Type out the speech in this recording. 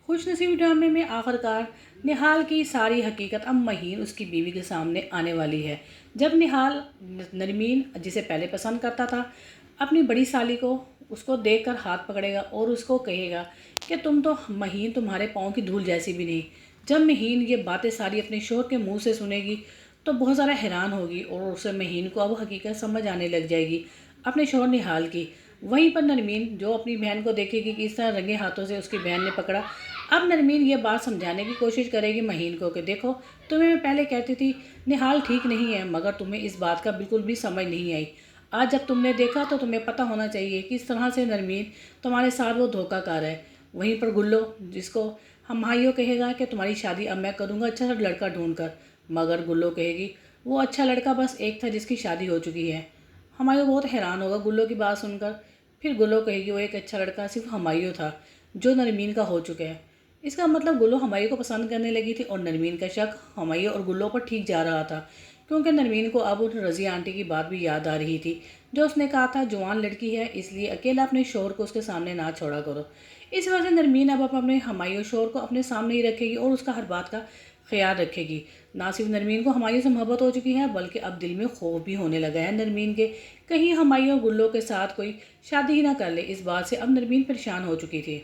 خوش نصیبی ڈرامے میں آخرکار نہال کی ساری حقیقت اب مہین اس کی بیوی کے سامنے آنے والی ہے۔ جب نہال نرمین جسے پہلے پسند کرتا تھا اپنی بڑی سالی کو اس کو دیکھ کر ہاتھ پکڑے گا اور اس کو کہے گا کہ تم تو مہین تمہارے پاؤں کی دھول جیسی بھی نہیں۔ جب مہین یہ باتیں ساری اپنے شوہر کے منہ سے سنے گی تو بہت زیادہ حیران ہوگی اور اسے مہین کو اب حقیقت سمجھ آنے لگ جائے گی اپنے شوہر نہال کی۔ وہیں پر نرمین جو اپنی بہن کو دیکھے گی کہ اس طرح رنگے ہاتھوں سے اس کی بہن نے پکڑا، اب نرمین یہ بات سمجھانے کی کوشش کرے گی مہین کو کہ دیکھو تمہیں میں پہلے کہتی تھی نہال ٹھیک نہیں ہے، مگر تمہیں اس بات کا بالکل بھی سمجھ نہیں آئی۔ آج جب تم نے دیکھا تو تمہیں پتہ ہونا چاہیے کہ اس طرح سے نرمین تمہارے ساتھ وہ دھوکہ کار ہے۔ وہیں پر گلو جس کو ہمایوں کہے گا کہ تمہاری شادی اب میں کروں گا اچھا سا لڑکا ڈھونڈ کر، مگر گلو کہے گی وہ اچھا لڑکا بس ایک تھا جس کی شادی ہو چکی ہے۔ ہمایوں بہت حیران ہوگا گلو کی بات سن کر، پھر گلو کہے گی وہ ایک اچھا لڑکا صرف ہمایوں تھا جو نرمین کا ہو چکا ہے۔ اس کا مطلب گلو ہمایوں کو پسند کرنے لگی تھی اور نرمین کا شک ہمایوں اور گلو پر ٹھیک جا رہا تھا، کیونکہ نرمین کو اب رضیہ آنٹی کی بات بھی یاد آ رہی تھی جو اس نے کہا تھا جوان لڑکی ہے اس لیے اکیلا اپنے شوہر کو اس کے سامنے نہ چھوڑا کرو۔ اس وجہ سے نرمین اب اپنے ہمایوں شوہر کو اپنے سامنے ہی رکھے گی اور اس کا ہر بات کا خیال رکھے گی۔ نہ صرف نرمین کو ہمایوں سے محبت ہو چکی ہے بلکہ اب دل میں خوف بھی ہونے لگا ہے نرمین کے کہیں ہمایوں گلو کے ساتھ کوئی شادی ہی نہ کر لے۔ اس بات سے اب نرمین پریشان ہو چکی تھی۔